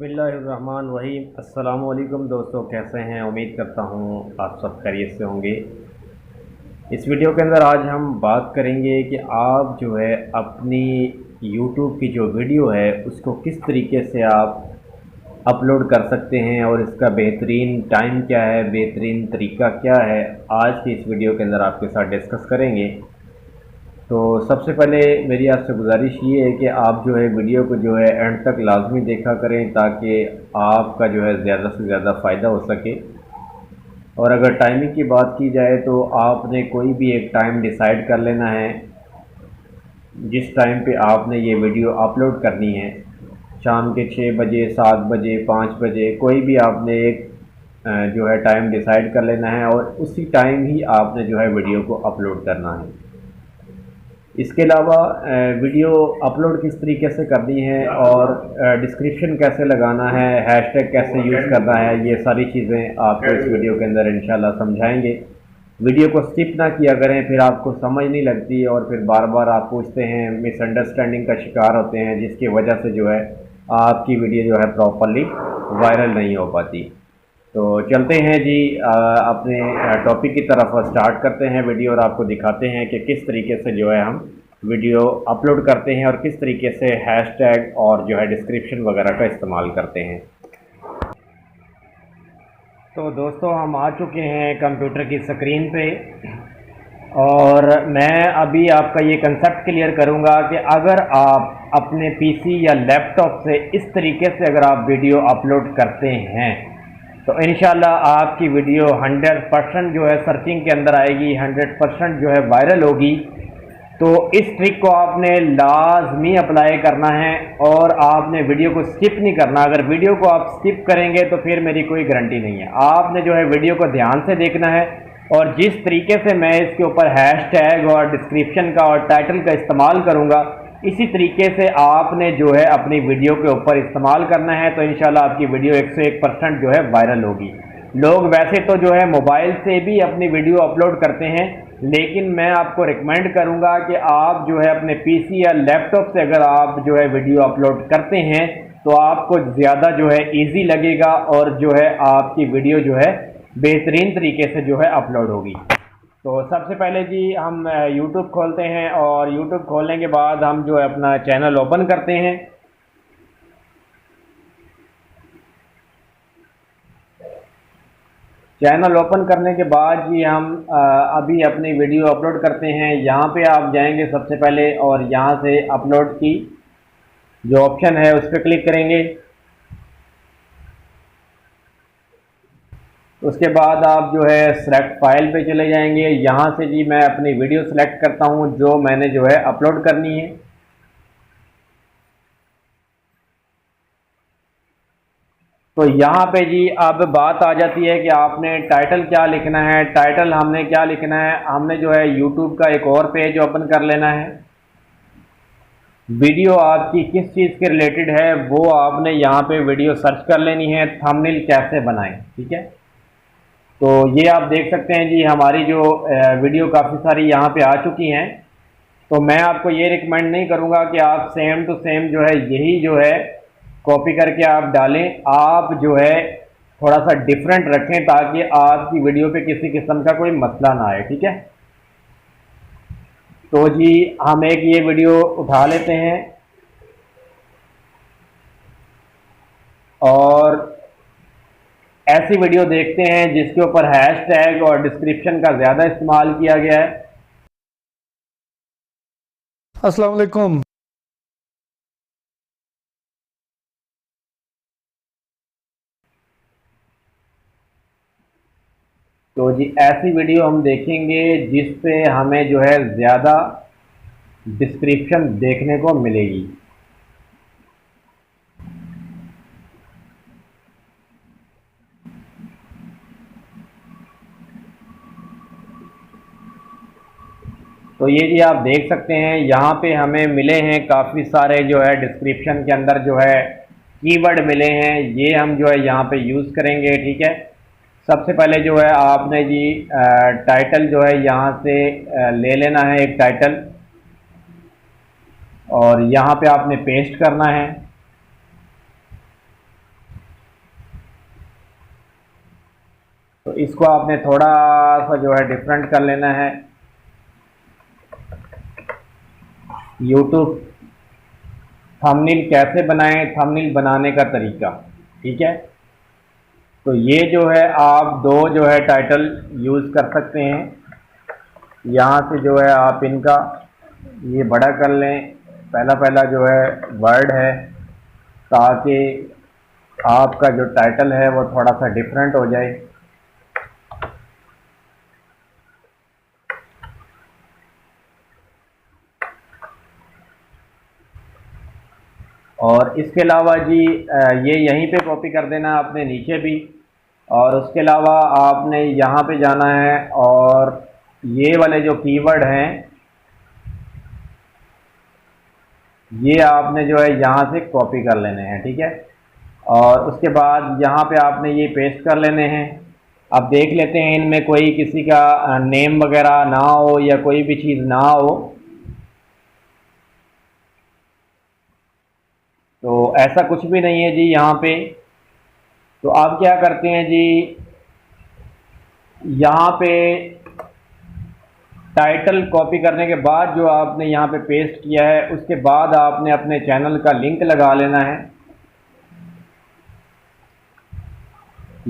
बिस्मिल्लाहिर्रहमानिर्रहीम। अस्सलामुअलैकुम दोस्तों, कैसे हैं? उम्मीद करता हूँ आप सब खैरियत से होंगे। इस वीडियो के अंदर आज हम बात करेंगे कि आप जो है अपनी यूट्यूब की जो वीडियो है उसको किस तरीके से आप अपलोड कर सकते हैं और इसका बेहतरीन टाइम क्या है, बेहतरीन तरीका क्या है, आज की इस वीडियो के अंदर आपके साथ डिस्कस करेंगे। तो सबसे पहले मेरी आपसे गुजारिश ये है कि आप जो है वीडियो को जो है एंड तक लाजमी देखा करें ताकि आपका जो है ज़्यादा से ज़्यादा फ़ायदा हो सके। और अगर टाइमिंग की बात की जाए तो आपने कोई भी एक टाइम डिसाइड कर लेना है जिस टाइम पे आपने ये वीडियो अपलोड करनी है। शाम के 6 बजे, 7 बजे, 5 बजे, कोई भी आपने एक जो है टाइम डिसाइड कर लेना है और उसी टाइम ही आपने जो है वीडियो को अपलोड करना है। इसके अलावा वीडियो अपलोड किस तरीके से करनी है और डिस्क्रिप्शन कैसे लगाना है, हैशटैग कैसे यूज़ करना है, ये सारी चीज़ें आपको इस वीडियो के अंदर इंशाल्लाह समझाएंगे। वीडियो को स्किप ना किया करें, फिर आपको समझ नहीं लगती और फिर बार बार आप पूछते हैं, मिसअंडरस्टैंडिंग का शिकार होते हैं, जिसकी वजह से जो है आपकी वीडियो जो है प्रॉपरली वायरल नहीं हो पाती। तो चलते हैं जी, अपने टॉपिक की तरफ स्टार्ट करते हैं वीडियो और आपको दिखाते हैं कि किस तरीके से जो है हम वीडियो अपलोड करते हैं और किस तरीके से हैशटैग और जो है डिस्क्रिप्शन वगैरह का इस्तेमाल करते हैं। तो दोस्तों, हम आ चुके हैं कंप्यूटर की स्क्रीन पे और मैं अभी आपका ये कंसेप्ट क्लियर करूँगा कि अगर आप अपने पीसी या लैपटॉप से इस तरीके से अगर आप वीडियो अपलोड करते हैं तो इंशाल्लाह आपकी वीडियो 100% जो है सर्चिंग के अंदर आएगी, 100% जो है वायरल होगी। तो इस ट्रिक को आपने लाजमी अप्लाई करना है और आपने वीडियो को स्किप नहीं करना। अगर वीडियो को आप स्किप करेंगे तो फिर मेरी कोई गारंटी नहीं है। आपने जो है वीडियो को ध्यान से देखना है और जिस तरीके से मैं इसके ऊपर हैशटैग और डिस्क्रिप्शन का और टाइटल का इस्तेमाल करूँगा, इसी तरीके से आपने जो है अपनी वीडियो के ऊपर इस्तेमाल करना है। तो इंशाल्लाह आपकी वीडियो 101% जो है वायरल होगी। लोग वैसे तो जो है मोबाइल से भी अपनी वीडियो अपलोड करते हैं, लेकिन मैं आपको रिकमेंड करूंगा कि आप जो है अपने पीसी या लैपटॉप से अगर आप जो है वीडियो अपलोड करते हैं तो आपको ज़्यादा जो है इजी लगेगा और जो है आपकी वीडियो जो है बेहतरीन तरीके से जो है अपलोड होगी। तो सबसे पहले जी हम यूट्यूब खोलते हैं और यूट्यूब खोलने के बाद हम जो है अपना चैनल ओपन करते हैं। चैनल ओपन करने के बाद जी हम अभी अपनी वीडियो अपलोड करते हैं। यहाँ पे आप जाएंगे सबसे पहले और यहाँ से अपलोड की जो ऑप्शन है उस पर क्लिक करेंगे। उसके बाद आप जो है सेलेक्ट फाइल पे चले जाएंगे। यहाँ से जी मैं अपनी वीडियो सेलेक्ट करता हूँ जो मैंने जो है अपलोड करनी है। तो यहाँ पे जी अब बात आ जाती है कि आपने टाइटल क्या लिखना है। टाइटल हमने क्या लिखना है, हमने जो है यूट्यूब का एक और पेज ओपन कर लेना है। वीडियो आपकी किस चीज़ के रिलेटेड है वो आपने यहाँ पे वीडियो सर्च कर लेनी है, थंबनेल कैसे बनाएं, ठीक है। तो ये आप देख सकते हैं जी हमारी जो वीडियो काफ़ी सारी यहाँ पे आ चुकी हैं। तो मैं आपको ये रिकमेंड नहीं करूँगा कि आप सेम टू सेम जो है यही जो है कॉपी करके आप डालें। आप जो है थोड़ा सा डिफरेंट रखें ताकि आपकी वीडियो पे किसी किस्म का कोई मसला ना आए, ठीक है। तो जी हम एक ये वीडियो उठा लेते हैं और ऐसी वीडियो देखते हैं जिसके ऊपर हैशटैग और डिस्क्रिप्शन का ज़्यादा इस्तेमाल किया गया है। अस्सलाम वालेकुम। तो जी ऐसी वीडियो हम देखेंगे जिस पे हमें जो है ज़्यादा डिस्क्रिप्शन देखने को मिलेगी। तो ये जी आप देख सकते हैं यहाँ पे हमें मिले हैं काफ़ी सारे जो है डिस्क्रिप्शन के अंदर जो है कीवर्ड मिले हैं। ये हम जो है यहाँ पे यूज़ करेंगे, ठीक है। सबसे पहले जो है आपने जी टाइटल जो है यहाँ से ले लेना है एक टाइटल और यहाँ पे आपने पेस्ट करना है। तो इसको आपने थोड़ा सा जो है डिफरेंट कर लेना है। यूट्यूब थंबनेल कैसे बनाएं, थंबनेल बनाने का तरीका, ठीक है। तो ये जो है आप दो जो है टाइटल यूज़ कर सकते हैं। यहाँ से जो है आप इनका ये बड़ा कर लें, पहला पहला जो है वर्ड है, ताकि आपका जो टाइटल है वो थोड़ा सा डिफरेंट हो जाए। और इसके अलावा जी ये यहीं पे कॉपी कर देना आपने नीचे भी। और उसके अलावा आपने यहाँ पे जाना है और ये वाले जो कीवर्ड हैं ये आपने जो है यहाँ से कॉपी कर लेने हैं, ठीक है। और उसके बाद यहाँ पे आपने ये पेस्ट कर लेने हैं। अब देख लेते हैं इनमें कोई किसी का नेम वगैरह ना हो या कोई भी चीज़ ना हो। तो ऐसा कुछ भी नहीं है जी यहाँ पे। तो आप क्या करते हैं जी, यहाँ पे टाइटल कॉपी करने के बाद जो आपने यहाँ पे पेस्ट किया है उसके बाद आपने अपने चैनल का लिंक लगा लेना है।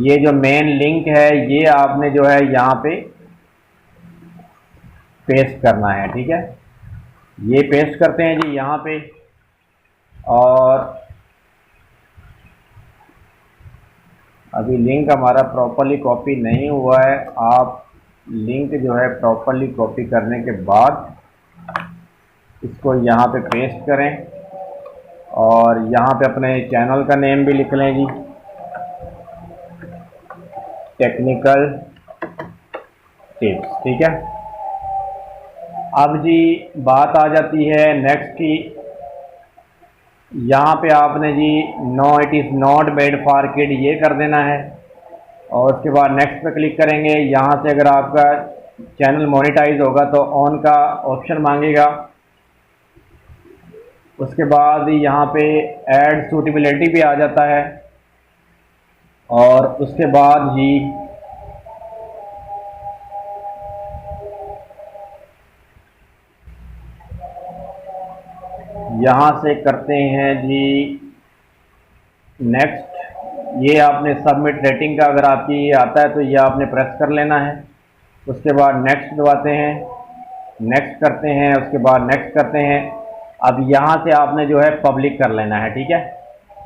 ये जो मेन लिंक है ये आपने जो है यहाँ पे पेस्ट करना है, ठीक है। ये पेस्ट करते हैं जी यहाँ पे। और अभी लिंक हमारा प्रॉपरली कॉपी नहीं हुआ है। आप लिंक जो है प्रॉपरली कॉपी करने के बाद इसको यहाँ पे पेस्ट करें और यहाँ पे अपने चैनल का नेम भी लिख लें जी, टेक्निकल टिप्स, ठीक है। अब जी बात आ जाती है नेक्स्ट की। यहाँ पे आपने जी no it is not made for kid ये कर देना है। और उसके बाद नेक्स्ट पे क्लिक करेंगे। यहाँ से अगर आपका चैनल मोनेटाइज होगा तो ऑन का ऑप्शन मांगेगा। उसके बाद यहाँ पे ऐड सूटेबिलिटी भी आ जाता है। और उसके बाद जी यहाँ से करते हैं जी नेक्स्ट। ये आपने सबमिट रेटिंग का अगर आपकी ये आता है तो ये आपने प्रेस कर लेना है। उसके बाद नेक्स्ट दबाते हैं, नेक्स्ट करते हैं, उसके बाद नेक्स्ट करते हैं। अब यहाँ से आपने जो है पब्लिक कर लेना है, ठीक है।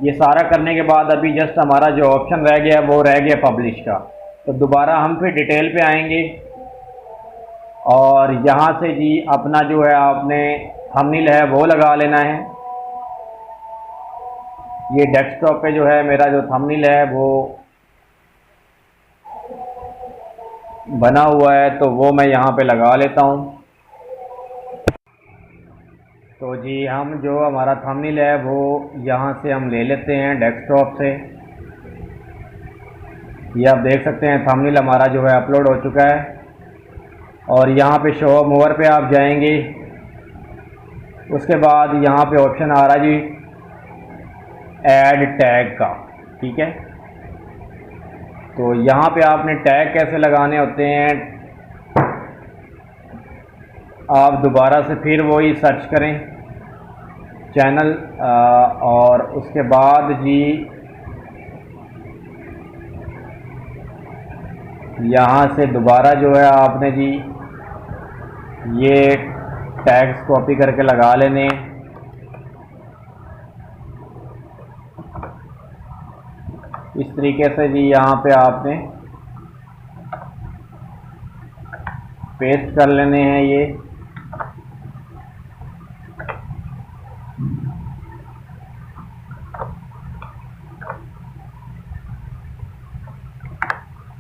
ये सारा करने के बाद अभी जस्ट हमारा जो ऑप्शन रह गया वो रह गया पब्लिश का। तो दोबारा हम फिर डिटेल पे आएंगे और यहाँ से जी अपना जो है आपने थंबनेल है वो लगा लेना है। ये डेस्कटॉप पे जो है मेरा जो थंबनेल है वो बना हुआ है तो वो मैं यहाँ पे लगा लेता हूँ। तो जी हम जो हमारा थंबनेल है वो यहाँ से हम ले लेते हैं डेस्कटॉप से। ये आप देख सकते हैं थंबनेल हमारा जो है अपलोड हो चुका है। और यहाँ पे शो मोर पे आप जाएंगे। उसके बाद यहाँ पे ऑप्शन आ रहा है जी ऐड टैग का, ठीक है। तो यहाँ पे आपने टैग कैसे लगाने होते हैं, आप दोबारा से फिर वही सर्च करें चैनल और उसके बाद जी यहाँ से दोबारा जो है आपने जी ये टैग्स कॉपी करके लगा लेने। इस तरीके से जी यहाँ पे आपने पेस्ट कर लेने हैं ये।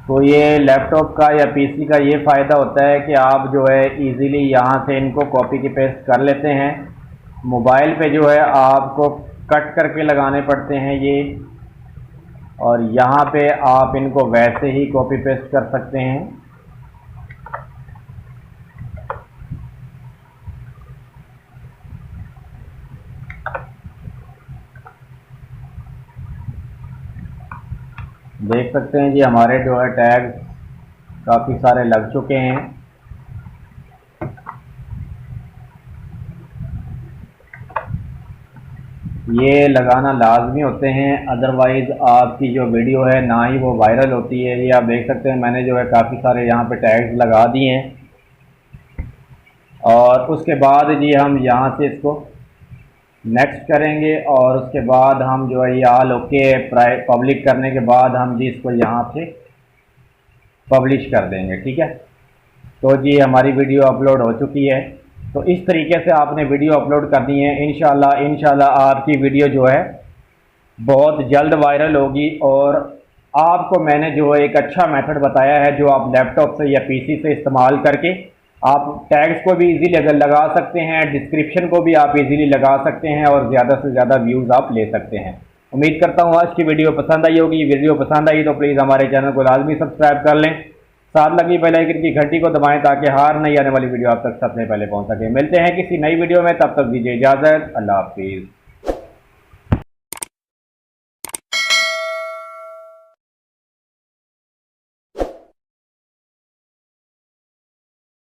तो ये लैपटॉप का या पीसी का ये फ़ायदा होता है कि आप जो है इजीली यहाँ से इनको कॉपी की पेस्ट कर लेते हैं। मोबाइल पे जो है आपको कट करके लगाने पड़ते हैं ये, और यहाँ पे आप इनको वैसे ही कॉपी पेस्ट कर सकते हैं। देख सकते हैं जी हमारे जो है टैग काफ़ी सारे लग चुके हैं। ये लगाना लाजमी होते हैं, अदरवाइज़ आपकी जो वीडियो है ना ही वो वायरल होती है। ये आप देख सकते हैं मैंने जो है काफ़ी सारे यहाँ पे टैग्स लगा दिए हैं। और उसके बाद जी हम यहाँ से इसको नेक्स्ट करेंगे और उसके बाद हम जो है ये ऑल ओके पब्लिक करने के बाद हम जी इसको यहाँ से पब्लिश कर देंगे। ठीक है, तो जी हमारी वीडियो अपलोड हो चुकी है। तो इस तरीके से आपने वीडियो अपलोड करनी है। इंशाल्लाह आपकी वीडियो जो है बहुत जल्द वायरल होगी। और आपको मैंने जो है एक अच्छा मेथड बताया है जो आप लैपटॉप से या पीसी से इस्तेमाल करके आप टैग्स को भी इजीली अगर लगा सकते हैं, डिस्क्रिप्शन को भी आप इजीली लगा सकते हैं और ज़्यादा से ज़्यादा व्यूज़ आप ले सकते हैं। उम्मीद करता हूँ आज की वीडियो पसंद आई होगी। वीडियो पसंद आई तो प्लीज़ हमारे चैनल को लाजमी सब्सक्राइब कर लें, साथ लगी बेल आइकन की घंटी को दबाएं ताकि हर नई आने वाली वीडियो आप तक सबसे पहले पहुंच सके। मिलते हैं किसी नई वीडियो में, तब तक दीजिए इजाज़त। अल्लाह हाफिज़।